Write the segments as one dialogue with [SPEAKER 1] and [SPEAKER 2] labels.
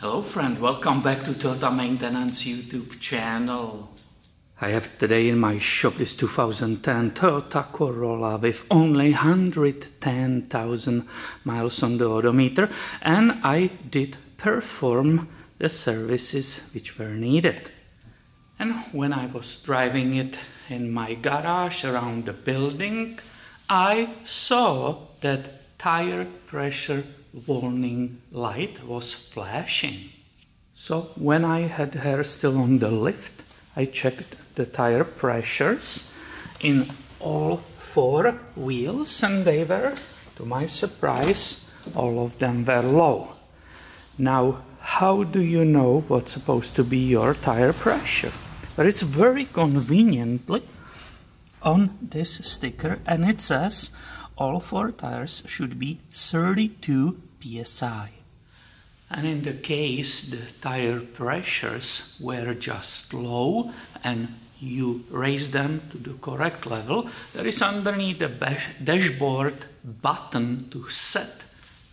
[SPEAKER 1] Hello friend, welcome back to Toyota Maintenance YouTube channel. I have today in my shop this 2010 Toyota Corolla with only 110,000 miles on the odometer, and I did perform the services which were needed. And when I was driving it in my garage around the building, I saw that tire pressure warning light was flashing. So when I had her still on the lift, I checked the tire pressures in all four wheels, and they were, to my surprise, all of them were low. Now, how do you know what's supposed to be your tire pressure? But it's very conveniently on this sticker, and it says all four tires should be 32 psi. And in the case the tire pressures were just low and you raise them to the correct level, there is underneath the dashboard button to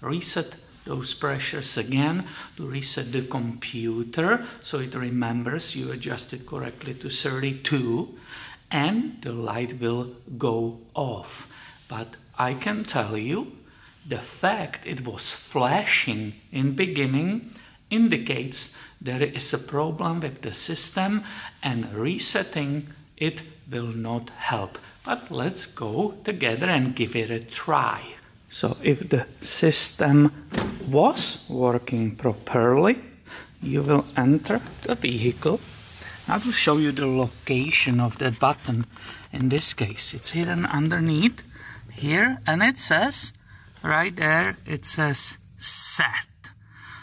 [SPEAKER 1] reset those pressures again, to reset the computer so it remembers you adjusted correctly to 32, and the light will go off. But I can tell you, the fact it was flashing in beginning indicates there is a problem with the system, and resetting it will not help. But let's go together and give it a try. So if the system was working properly, you will enter the vehicle. I will show you the location of that button. In this case, it's hidden underneath here, and it says right there, it says set.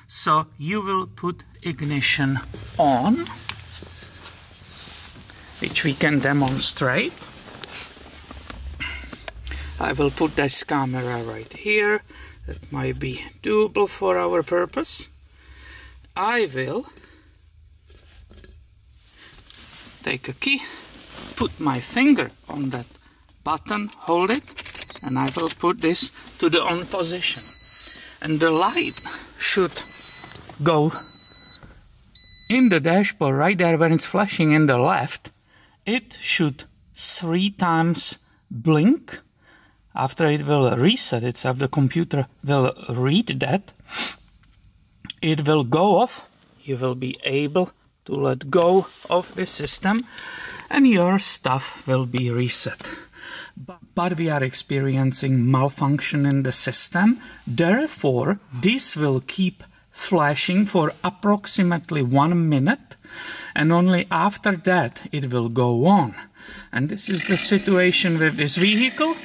[SPEAKER 1] So you will put ignition on, which we can demonstrate. I will put this camera right here. That might be doable for our purpose. I will take a key, put my finger on that button, hold it, and I will put this to the on position. And the light should go in the dashboard right there when it's flashing in the left. It should 3 times blink. After it will reset itself, the computer will read that. It will go off. You will be able to let go of the system and your stuff will be reset. But we are experiencing malfunction in the system, therefore this will keep flashing for approximately 1 minute, and only after that it will go on. And this is the situation with this vehicle,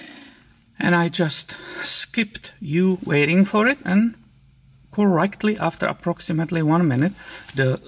[SPEAKER 1] and I just skipped you waiting for it, and correctly after approximately 1 minute the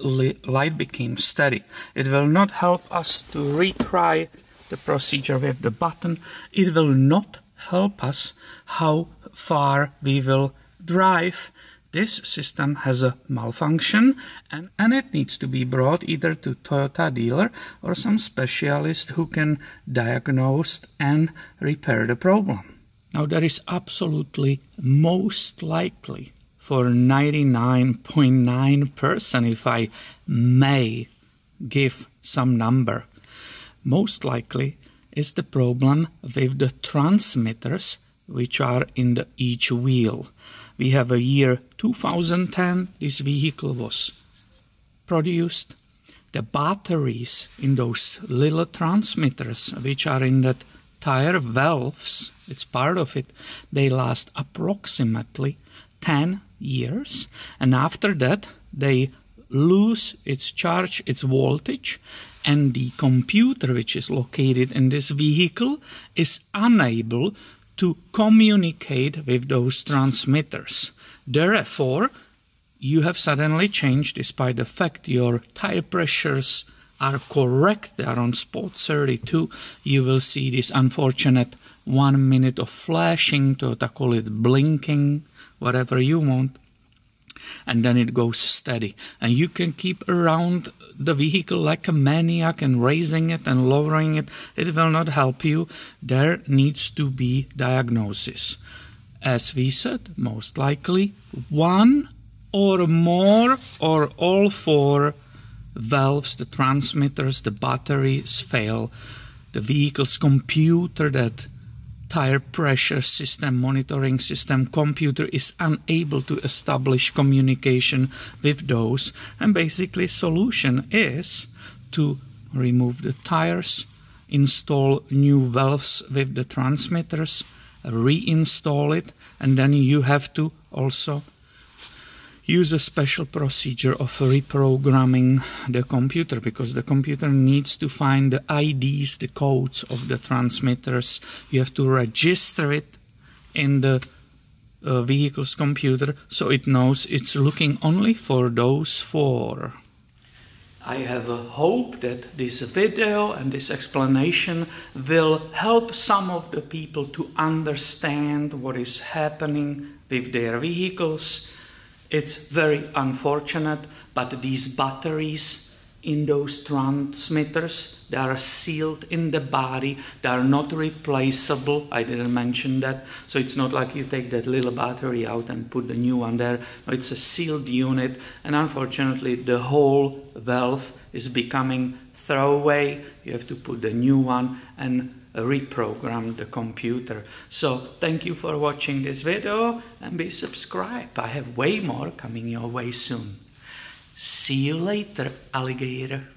[SPEAKER 1] light became steady. It will not help us to retry the procedure with the button. It will not help us how far we will drive. This system has a malfunction, and it needs to be brought either to Toyota dealer or some specialist who can diagnose and repair the problem. Now there is absolutely most likely, for 99.9%, if I may give some number, most likely is the problem with the transmitters which are in each wheel. We have a year 2010, this vehicle was produced. The batteries in those little transmitters which are in that tire valves, it's part of it, they last approximately 10 years, and after that they lose its charge, its voltage, and the computer which is located in this vehicle is unable to communicate with those transmitters. Therefore, you have suddenly changed, despite the fact your tire pressures are correct, they are on spot 32, you will see this unfortunate 1 minute of flashing, Toyota call it blinking, whatever you want, and then it goes steady. And you can keep around the vehicle like a maniac and raising it and lowering it. It will not help you. There needs to be diagnosis. As we said, most likely one or more or all four valves, the transmitters, the batteries fail, the vehicle's computer, that tire pressure system, monitoring system, computer is unable to establish communication with those, and basically solution is to remove the tires, install new valves with the transmitters, reinstall it, and then you have to also use a special procedure of reprogramming the computer, because the computer needs to find the IDs, the codes of the transmitters. You have to register it in the vehicle's computer so it knows it's looking only for those four. I have a hope that this video and this explanation will help some of the people to understand what is happening with their vehicles. It's very unfortunate, but these batteries in those transmitters, they are sealed in the body, they are not replaceable. I didn't mention that. So it's not like you take that little battery out and put the new one there. No, it's a sealed unit, and unfortunately the whole valve is becoming throwaway. You have to put the new one and reprogram the computer. So thank you for watching this video, and be subscribed. I have way more coming your way soon. See you later, alligator.